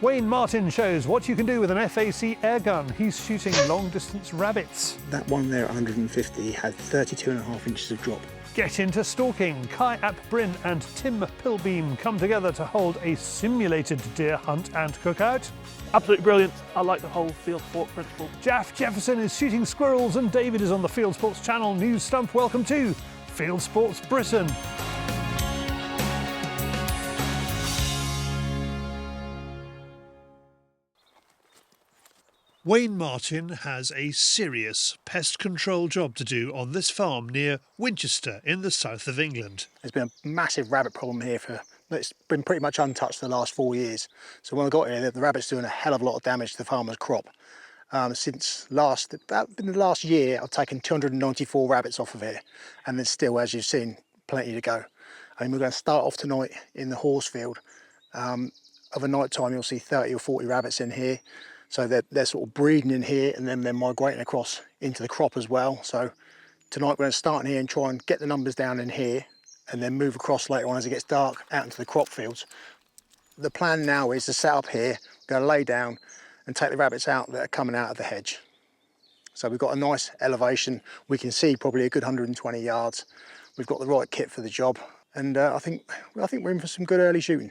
Wayne Martin shows what you can do with an FAC airgun. He's shooting long-distance rabbits. That one there at 150 had 32.5 inches of drop. Get into stalking. Kai ap Bryn and Tim Pilbeam come together to hold a simulated deer hunt and cookout. Absolutely brilliant. I like the whole field sport principle. Jaf Jefferson is shooting squirrels and David is on the Fieldsports Channel News Stump. Welcome to Fieldsports Britain. Wayne Martin has a serious pest control job to do on this farm near Winchester in the south of England. There's been a massive rabbit problem here it's been pretty much untouched for the last 4 years. So when I got here, the rabbit's doing a hell of a lot of damage to the farmer's crop. Since in the last year, I've taken 294 rabbits off of here, and there's still, as you've seen, plenty to go. And we're going to start off tonight in the horse field. Of a night time, you'll see 30 or 40 rabbits in here. So they're sort of breeding in here and then they're migrating across into the crop as well. So tonight we're going to start in here and try and get the numbers down in here and then move across later on as it gets dark out into the crop fields. The plan now is to set up here, we're going to lay down and take the rabbits out that are coming out of the hedge. So we've got a nice elevation. We can see probably a good 120 yards. We've got the right kit for the job. And I think we're in for some good early shooting.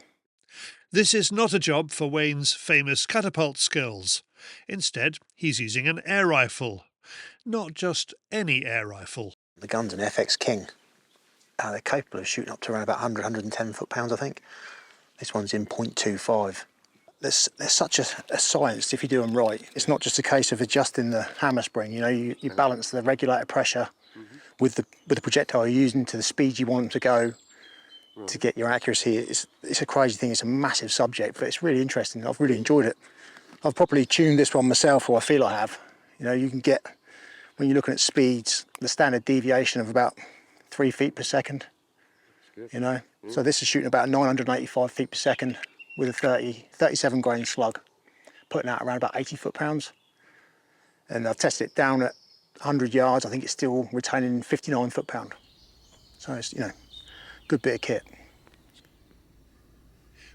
This is not a job for Wayne's famous catapult skills. Instead, he's using an air rifle. Not just any air rifle. The gun's an FX King. They're capable of shooting up to around about 100, 110 foot-pounds, I think. This one's in .25. There's such a science if you do them right. It's not just a case of adjusting the hammer spring. You know, you balance the regulator pressure with the projectile you're using to the speed you want them to go. To get your accuracy. It's a crazy thing, it's a massive subject, but it's really interesting. I've really enjoyed it. I've probably tuned this one myself, or I feel I have. You know, you can get, when you're looking at speeds, the standard deviation of about 3 feet per second. You know, so this is shooting about 985 feet per second with a 37 grain slug, putting out around about 80 foot-pounds. And I've tested it down at 100 yards, I think it's still retaining 59 foot-pound. So it's, you know, good bit of kit.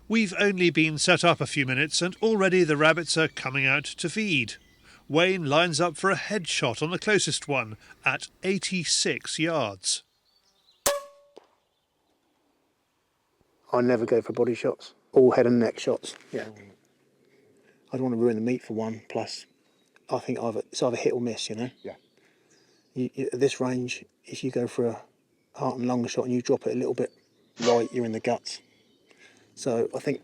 We've only been set up a few minutes and already the rabbits are coming out to feed. Wayne lines up for a headshot on the closest one at 86 yards. I never go for body shots, all head and neck shots. Yeah. I don't want to ruin the meat for one, plus I think it's either hit or miss, you know? Yeah. At this range, if you go for a heart and lung shot and you drop it a little bit right, you're in the guts. So I think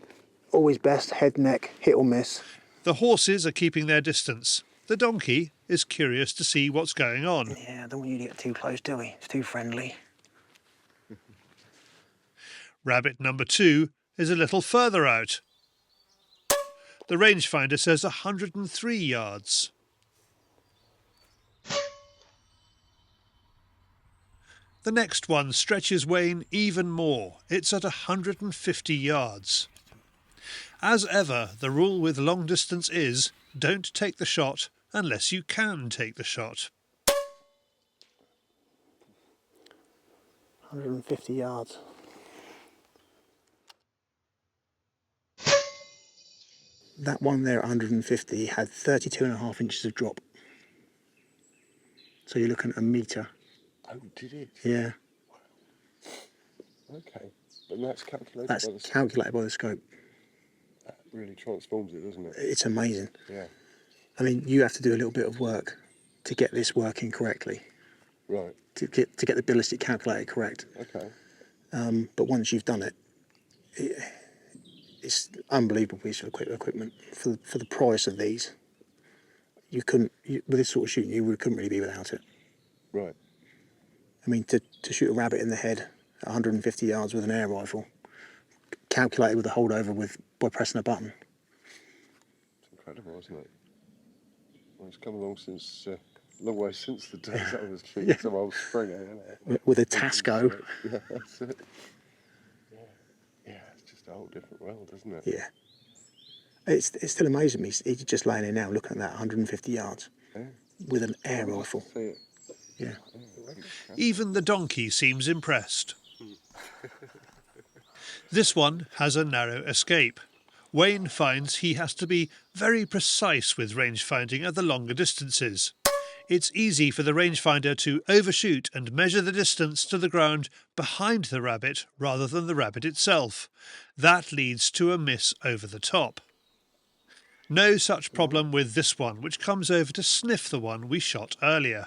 always best head, neck, hit or miss. The horses are keeping their distance. The donkey is curious to see what's going on. Yeah, I don't want you to get too close, do we? It's too friendly. Rabbit number 2 is a little further out. The rangefinder says 103 yards. The next one stretches Wayne even more. It's at 150 yards. As ever, the rule with long distance is don't take the shot unless you can take the shot. 150 yards. That one there at 150 had 32.5 inches of drop. So you're looking at a metre. Oh, did it? Yeah. Wow. Okay. But that's calculated That's by the scope. calculated by the scope. That really transforms it, doesn't it? It's amazing. Yeah. I mean, you have to do a little bit of work to get this working correctly. Right. To get the ballistic calculator correct. Okay. But once you've done it, it's an unbelievable piece of equipment for the price of these. With this sort of shooting, you couldn't really be without it. Right. I mean, to shoot a rabbit in the head at 150 yards with an air rifle, calculated with a holdover by pressing a button. It's incredible, isn't it? Well, it's come along since a long way since the days I was shooting some old Springer, isn't it? With a Tasco. Yeah, that's it. Yeah, it's just a whole different world, isn't it? Yeah. It's still amazing me. He's just laying here now looking at that 150 yards with an air rifle. See it. Yeah. Even the donkey seems impressed. This one has a narrow escape. Wayne finds he has to be very precise with range finding at the longer distances. It's easy for the rangefinder to overshoot and measure the distance to the ground behind the rabbit rather than the rabbit itself. That leads to a miss over the top. No such problem with this one, which comes over to sniff the one we shot earlier.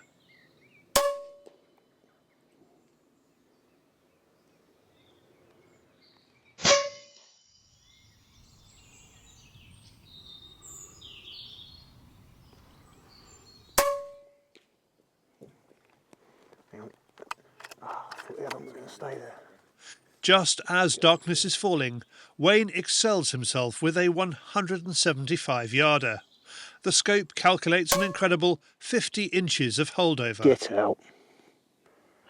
The other one's going to stay there. Just as darkness is falling, Wayne excels himself with a 175-yarder. The scope calculates an incredible 50 inches of holdover. Get out.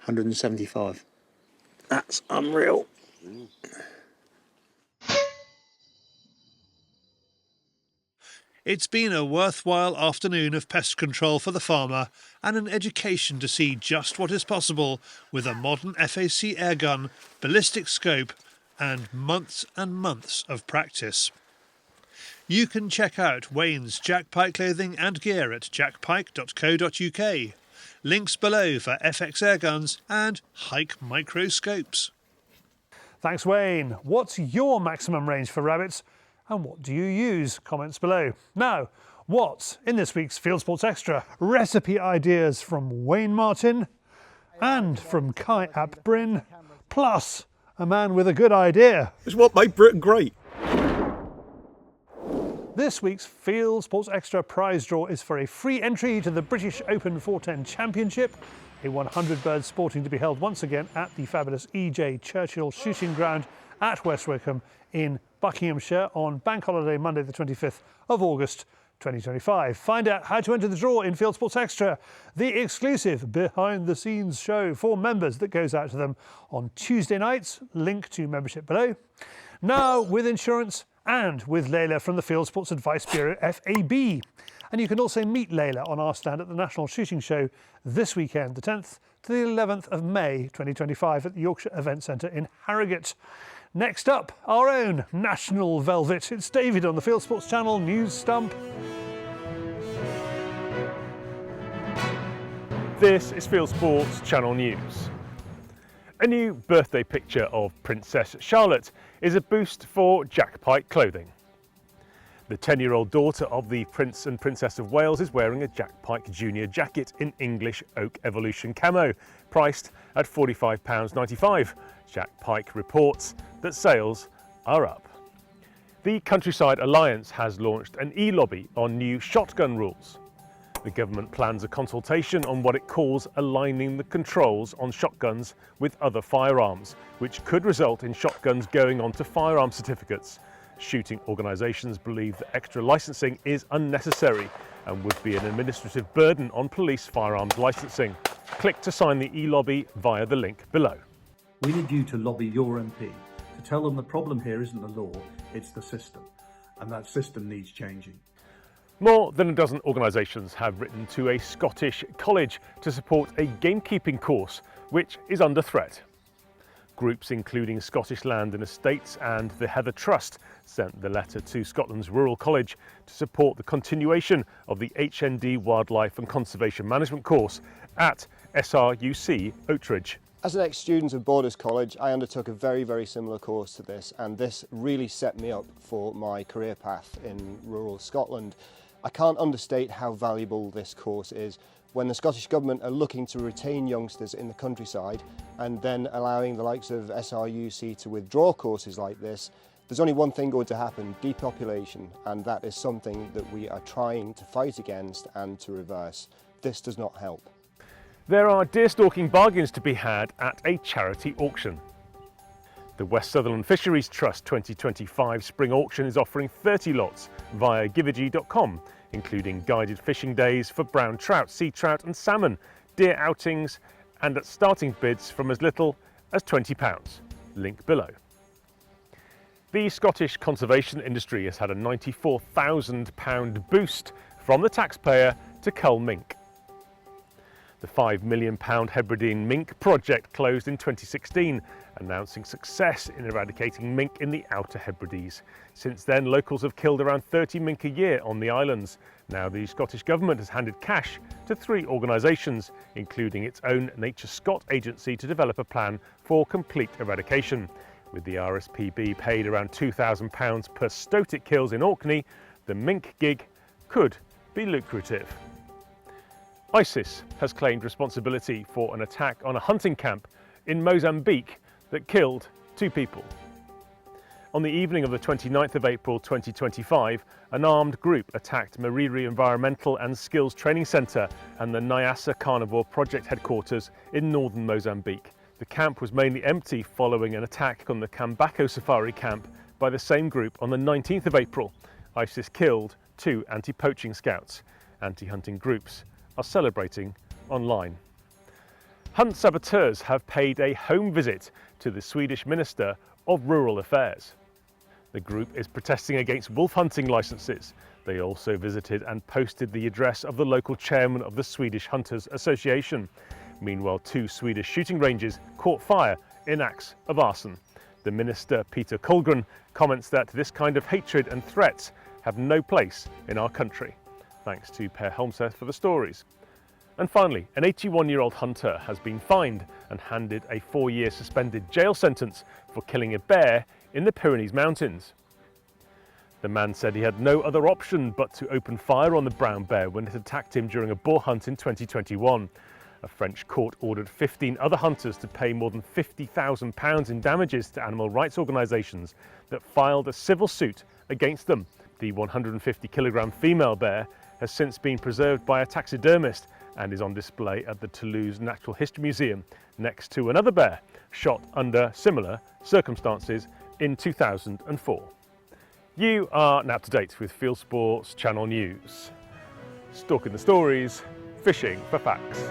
175. That's unreal. It's been a worthwhile afternoon of pest control for the farmer and an education to see just what is possible with a modern FAC airgun, ballistic scope and months of practice. You can check out Wayne's Jack Pike clothing and gear at jackpike.co.uk. Links below for FX airguns and hike microscopes. Thanks, Wayne. What's your maximum range for rabbits and what do you use? Comments below. Now, what's in this week's Fieldsports Extra? Recipe ideas from Wayne Martin and from Kai ap Bryn, plus a man with a good idea. It's what made Britain great. This week's Fieldsports Extra prize draw is for a free entry to the British Open 410 Championship, a 100 bird sporting to be held once again at the fabulous E.J. Churchill Shooting Ground at West Wickham in Buckinghamshire on Bank Holiday Monday the 25th of August 2025. Find out how to enter the draw in Fieldsports Extra, the exclusive behind-the-scenes show for members that goes out to them on Tuesday nights. Link to membership below. Now with insurance and with Layla from the Fieldsports Advice Bureau FAB. And you can also meet Layla on our stand at the National Shooting Show this weekend, the 10th to the 11th of May 2025 at the Yorkshire Event Centre in Harrogate. Next up, our own National Velvet. It's David on the Fieldsports Channel News Stump. This is Fieldsports Channel News. A new birthday picture of Princess Charlotte is a boost for Jack Pike clothing. The 10-year-old daughter of the Prince and Princess of Wales is wearing a Jack Pike Junior jacket in English Oak Evolution camo, priced at £45.95. Jack Pike reports that sales are up. The Countryside Alliance has launched an e-lobby on new shotgun rules. The government plans a consultation on what it calls aligning the controls on shotguns with other firearms, which could result in shotguns going on to firearm certificates. Shooting organisations believe that extra licensing is unnecessary and would be an administrative burden on police firearms licensing. Click to sign the e-lobby via the link below. We need you to lobby your MP to tell them the problem here isn't the law, it's the system, and that system needs changing. More than a dozen organisations have written to a Scottish college to support a gamekeeping course which is under threat. Groups including Scottish Land and Estates and the Heather Trust sent the letter to Scotland's Rural College to support the continuation of the HND Wildlife and Conservation Management course at SRUC Oatridge. As an ex-student of Borders College, I undertook a very similar course to this, and this really set me up for my career path in rural Scotland. I can't understate how valuable this course is. When the Scottish Government are looking to retain youngsters in the countryside and then allowing the likes of SRUC to withdraw courses like this, there's only one thing going to happen: depopulation, and that is something that we are trying to fight against and to reverse. This does not help. There are deer stalking bargains to be had at a charity auction. The West Sutherland Fisheries Trust 2025 spring auction is offering 30 lots via givergy.com, including guided fishing days for brown trout, sea trout and salmon, deer outings, and at starting bids from as little as £20. Link below. The Scottish conservation industry has had a £94,000 boost from the taxpayer to cull mink. The £5 million Hebridean mink project closed in 2016, announcing success in eradicating mink in the Outer Hebrides. Since then, locals have killed around 30 mink a year on the islands. Now the Scottish Government has handed cash to 3 organisations, including its own Nature Scot agency, to develop a plan for complete eradication. With the RSPB paid around £2,000 per stoat it kills in Orkney, the mink gig could be lucrative. ISIS has claimed responsibility for an attack on a hunting camp in Mozambique that killed 2 people. On the evening of the 29th of April 2025, an armed group attacked Mariri Environmental and Skills Training Centre and the Nyassa Carnivore Project headquarters in northern Mozambique. The camp was mainly empty following an attack on the Kambako Safari camp by the same group on the 19th of April. ISIS killed 2 anti-poaching scouts. Anti-hunting groups are celebrating online. Hunt saboteurs have paid a home visit to the Swedish Minister of Rural Affairs. The group is protesting against wolf hunting licenses. They also visited and posted the address of the local chairman of the Swedish Hunters Association. Meanwhile, 2 Swedish shooting ranges caught fire in acts of arson. The Minister, Peter Kullgren, comments that this kind of hatred and threats have no place in our country. Thanks to Per Holmseth for the stories. And finally, an 81-year-old hunter has been fined and handed a 4-year suspended jail sentence for killing a bear in the Pyrenees Mountains. The man said he had no other option but to open fire on the brown bear when it attacked him during a boar hunt in 2021. A French court ordered 15 other hunters to pay more than £50,000 in damages to animal rights organisations that filed a civil suit against them. The 150-kilogram female bear has since been preserved by a taxidermist and is on display at the Toulouse Natural History Museum next to another bear shot under similar circumstances in 2004. You are now up to date with Fieldsports Channel News. Stalking the stories, fishing for facts.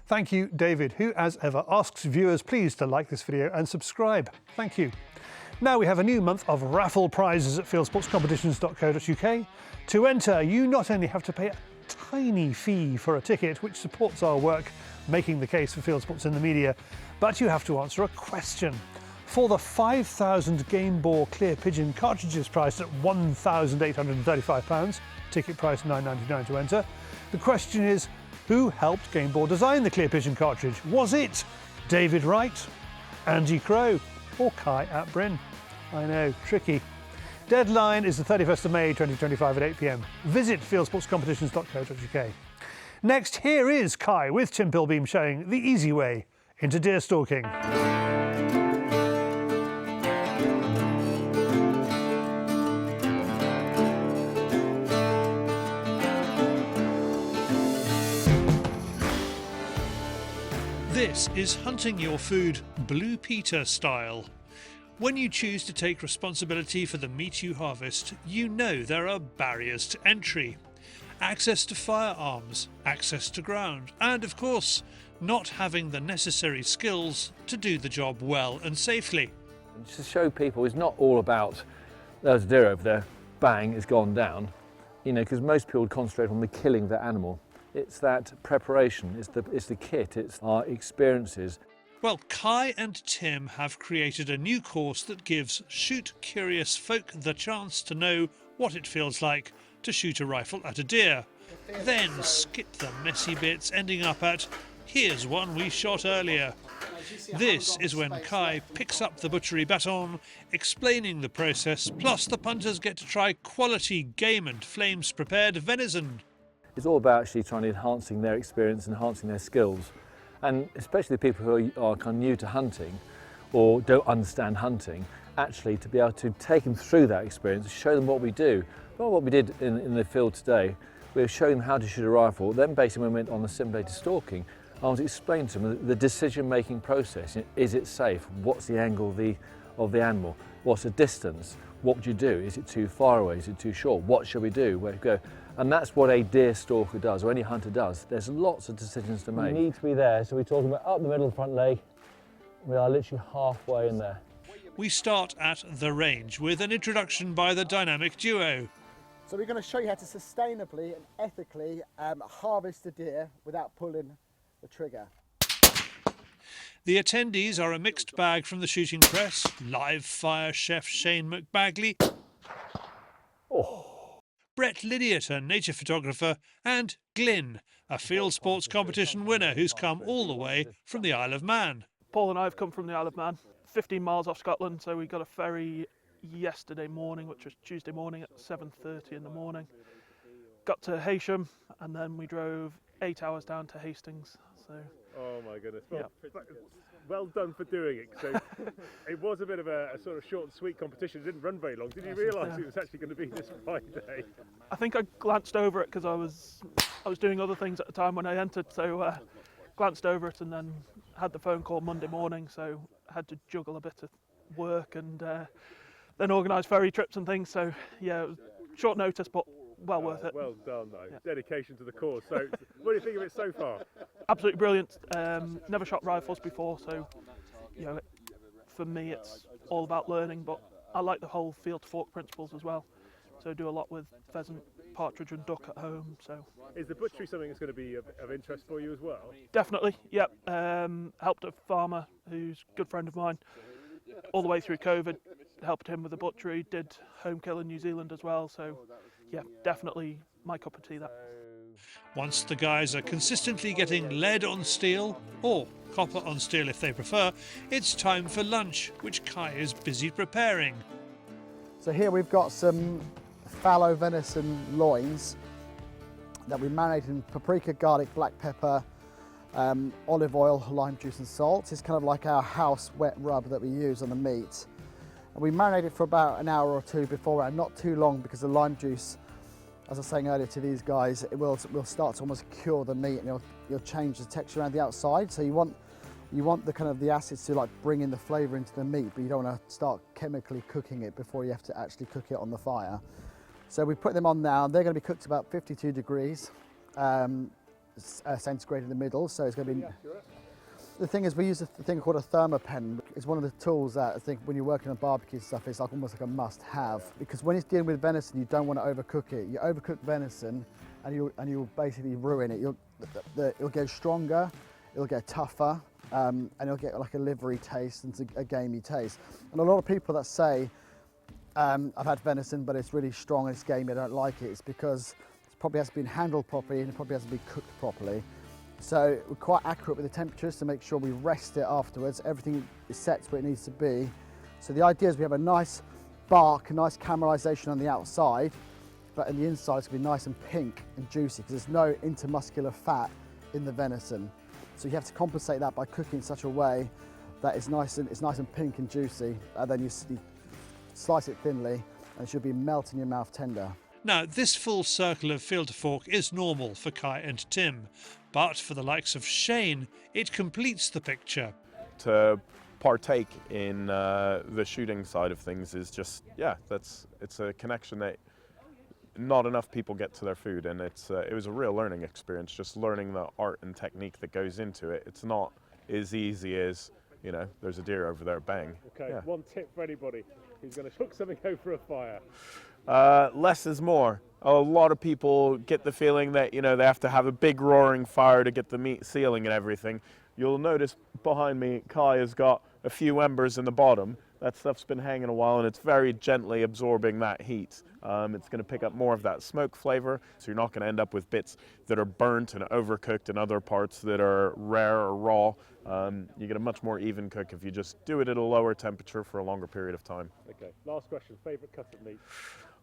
Thank you, David, who, as ever, asks viewers please to like this video and subscribe. Thank you. Now we have a new month of raffle prizes at fieldsportscompetitions.co.uk. To enter, you not only have to pay a tiny fee for a ticket, which supports our work making the case for field sports in the media, but you have to answer a question. For the 5,000 Game Bore Clear Pigeon cartridges priced at £1,835, ticket price £9.99 to enter, the question is, who helped Game Bore design the Clear Pigeon cartridge? Was it David Wright, Andy Crow, or Kai at Bryn? I know, tricky. Deadline is the 31st of May 2025 at 8 p.m. Visit fieldsportscompetitions.co.uk. Next, here is Kai with Tim Pilbeam showing the easy way into deer stalking. This is hunting your food Blue Peter style. When you choose to take responsibility for the meat you harvest, you know there are barriers to entry. Access to firearms, access to ground, and of course, not having the necessary skills to do the job well and safely. To show people it's not all about there's a deer over there, bang, it's gone down, you know, because most people would concentrate on the killing of the animal. It's that preparation, it's the kit, it's our experiences. Well, Kai and Tim have created a new course that gives shoot-curious folk the chance to know what it feels like to shoot a rifle at a deer. Then skip the messy bits ending up at, here's one we shot earlier. This is when Kai picks up the butchery baton, explaining the process, plus the punters get to try quality game and flames-prepared venison. It's all about actually trying to enhancing their experience, enhancing their skills. And especially the people who are kind of new to hunting or don't understand hunting, actually to be able to take them through that experience, show them what we do. Not what we did in the field today, we were showing them how to shoot a rifle. Then basically when we went on the simulated stalking, I was explaining to them the decision-making process. Is it safe? What's the angle of the animal? What's the distance? What would you do? Is it too far away? Is it too short? What should we do? Where to go? And that's what a deer stalker does, or any hunter does. There's lots of decisions to make. You need to be there, so we're talking about up the middle of the front leg, We are literally halfway in there. We start at the range with an introduction by the dynamic duo. So we're going to show you how to sustainably and ethically harvest a deer without pulling the trigger. The attendees are a mixed bag from the shooting press, live fire chef Shane McBagley, Brett Lydiot, a nature photographer, and Glyn, a field sports competition winner who's come all the way from the Isle of Man. Paul and I have come from the Isle of Man, 15 miles off Scotland, so we got a ferry yesterday morning, which was Tuesday morning at 7:30 in the morning. Got to Heysham, and then we drove 8 hours down to Hastings. So. Oh my goodness! Well done for doing it. So it was a bit of a sort of short and sweet competition. It didn't run very long. Did you realise it was actually going to be this Friday? I think I glanced over it because I was doing other things at the time when I entered. So glanced over it and then had the phone call Monday morning. So had to juggle a bit of work and then organise ferry trips and things. So yeah, it was short notice, but well worth it. Well done, though. Yeah. Dedication to the cause. So, what do you think of it so far? Absolutely brilliant. Never shot rifles before, so you know, for me it's all about learning. But I like the whole field to fork principles as well. So I do a lot with pheasant, partridge, and duck at home. So is the butchery something that's going to be of interest for you as well? Definitely. Yep. Helped a farmer who's a good friend of mine all the way through COVID. Helped him with the butchery. Did home kill in New Zealand as well. So. Yeah, definitely my cup of tea, that. Once the guys are consistently getting lead on steel, or copper on steel if they prefer, it's time for lunch, which Kai is busy preparing. So here we've got some fallow venison loins that we marinate in paprika, garlic, black pepper, olive oil, lime juice and salt. It's kind of like our house wet rub that we use on the meat. And we marinate it for about an hour or two beforehand, not too long, because the lime juice, as I was saying earlier to these guys, it will start to almost cure the meat, and you'll change the texture around the outside. So you want the kind of the acids to like bring in the flavour into the meat, but you don't want to start chemically cooking it before you have to actually cook it on the fire. So we put them on now. They're going to be cooked about 52 degrees centigrade in the middle. So it's going to be. The thing is, we use a thing called a thermopen. It's one of the tools that I think when you're working on barbecue stuff, it's like almost like a must-have. Because when it's dealing with venison, you don't want to overcook it. You overcook venison, and you'll basically ruin it. It'll get stronger, it'll get tougher, and it'll get like a livery taste and a gamey taste. And a lot of people that say, I've had venison, but it's really strong and it's gamey, I don't like it, it's because it probably hasn't been handled properly and it probably hasn't been cooked properly. So we're quite accurate with the temperatures to make sure we rest it afterwards. Everything is set to where it needs to be. So the idea is we have a nice bark, a nice caramelisation on the outside, but on the inside it's going to be nice and pink and juicy because there's no intermuscular fat in the venison. So you have to compensate that by cooking in such a way that it's nice and pink and juicy. And then you slice it thinly and it should be melt in your mouth tender. Now, this full circle of field to fork is normal for Kai and Tim, but for the likes of Shane, it completes the picture. To partake in the shooting side of things is just, yeah, it's a connection that not enough people get to their food, and it was a real learning experience, just learning the art and technique that goes into it. It's not as easy as, you know, there's a deer over there, bang. Okay, yeah. One tip for anybody who's going to hook something over a fire. Less is more. A lot of people get the feeling that, you know, they have to have a big roaring fire to get the meat sealing and everything. You'll notice behind me, Kai has got a few embers in the bottom. That stuff's been hanging a while and it's very gently absorbing that heat. It's going to pick up more of that smoke flavor, so you're not going to end up with bits that are burnt and overcooked and other parts that are rare or raw. You get a much more even cook if you just do it at a lower temperature for a longer period of time. Okay, last question, favourite cut of meat?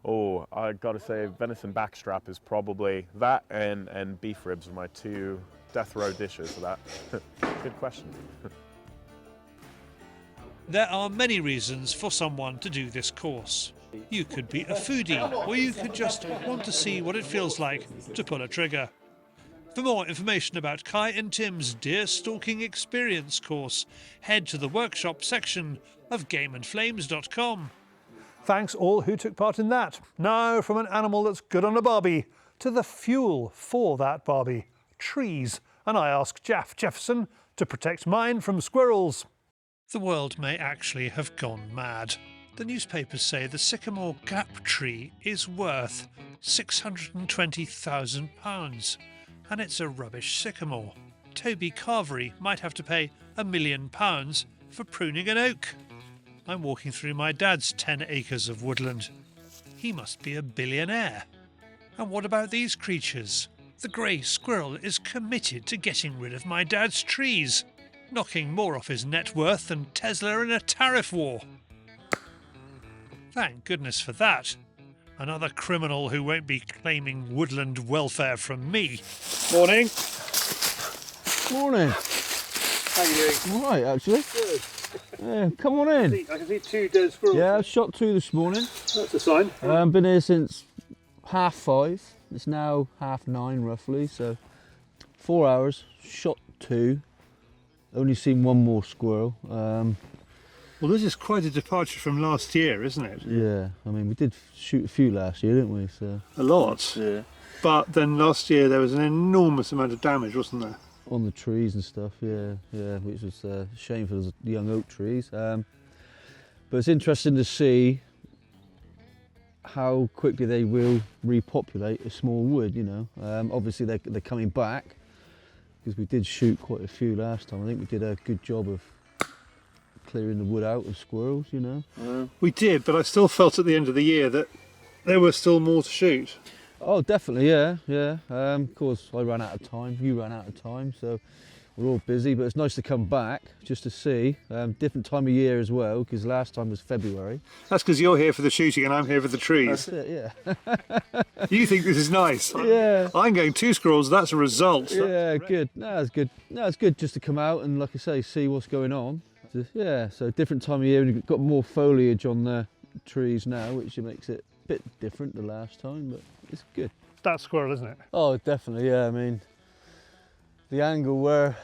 Oh, I got to say venison backstrap is probably that, and beef ribs are my two death row dishes for that. Good question. There are many reasons for someone to do this course. You could be a foodie, or you could just want to see what it feels like to pull a trigger. For more information about Kai and Tim's deer stalking experience course, head to the workshop section of gameandflames.com. Thanks all who took part in that. Now from an animal that's good on a barbie to the fuel for that barbie, trees. And I ask Jaf Jefferson to protect mine from squirrels. The world may actually have gone mad. The newspapers say the sycamore gap tree is worth £620,000, and it's a rubbish sycamore. Toby Carvery might have to pay £1 million for pruning an oak. I'm walking through my dad's 10 acres of woodland. He must be a billionaire. And what about these creatures? The grey squirrel is committed to getting rid of my dad's trees, knocking more off his net worth than Tesla in a tariff war. Thank goodness for that. Another criminal who won't be claiming woodland welfare from me. Morning. Morning. How are you doing? All right, actually. Good. Yeah, come on in. I can see 2 dead squirrels. Yeah, I shot 2 this morning. That's a sign. Been here since 5:30. It's now 9:30 roughly, so 4 hours. Shot 2. Only seen 1 more squirrel. Well, this is quite a departure from last year, isn't it? Yeah, I mean we did shoot a few last year, didn't we? So A lot. yeah, But then last year there was an enormous amount of damage, wasn't there? on the trees and stuff. Yeah, which was a shame for the young oak trees. But it's interesting to see how quickly they will repopulate a small wood. You know, obviously they're coming back because we did shoot quite a few last time. I think we did a good job of clearing the wood out of squirrels. You know. We did, but I still felt at the end of the year that there was still more to shoot. Oh, definitely, yeah. Of course, I ran out of time. You ran out of time, so we're all busy. But it's nice to come back just to see. Different time of year as well, because last time was February. That's because you're here for the shooting and I'm here for the trees. That's it, yeah. You think this is nice? Yeah. I'm going 2 squirrels. That's a result. Yeah, good. No, it's good. No, it's good just to come out and, like I say, see what's going on. Yeah, so different time of year. We've got more foliage on the trees now, which makes it a bit different the last time, but it's good. That squirrel, isn't it? Oh, definitely, yeah. I mean, the angle where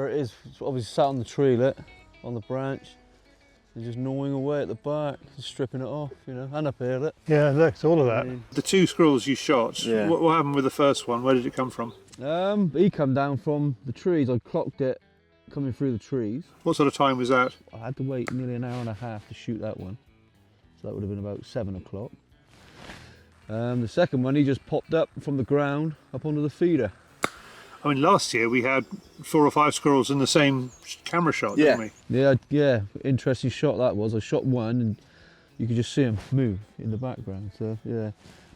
it is, it's obviously sat on the tree lit, on the branch, and just gnawing away at the bark, just stripping it off, you know, and up here, look. Yeah, look, it's all of that. The 2 squirrels you shot, Yeah. what happened with the first one? Where did it come from? He come down from the trees. I clocked it coming through the trees. What sort of time was that? I had to wait nearly an hour and a half to shoot that one. So that would have been about 7 o'clock. The second one, he just popped up from the ground up onto the feeder. I mean, last year we had 4 or 5 squirrels in the same camera shot, didn't we? Yeah, interesting shot that was. I shot one and you could just see him move in the background, so yeah.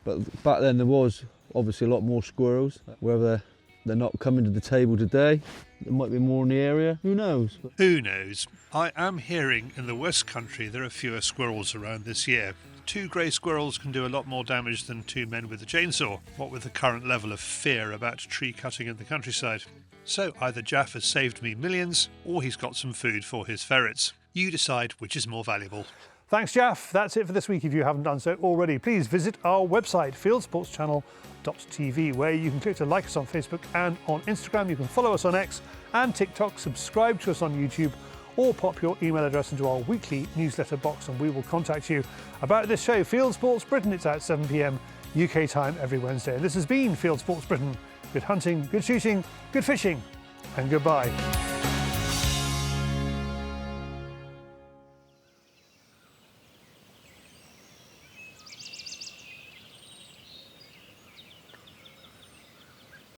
But back then there was obviously a lot more squirrels. Whether they're not coming to the table today, there might be more in the area, who knows? Who knows? I am hearing in the West Country there are fewer squirrels around this year. 2 grey squirrels can do a lot more damage than 2 men with a chainsaw, what with the current level of fear about tree cutting in the countryside. So either Jaf has saved me millions, or he's got some food for his ferrets. You decide which is more valuable. Thanks, Jaf. That's it for this week. If you haven't done so already, please visit our website, fieldsportschannel.tv, where you can click to like us on Facebook and on Instagram. You can follow us on X and TikTok, subscribe to us on YouTube, or pop your email address into our weekly newsletter box and we will contact you about this show, Fieldsports Britain. It's at 7 p.m. UK time every Wednesday. And this has been Fieldsports Britain. Good hunting, good shooting, good fishing, and goodbye.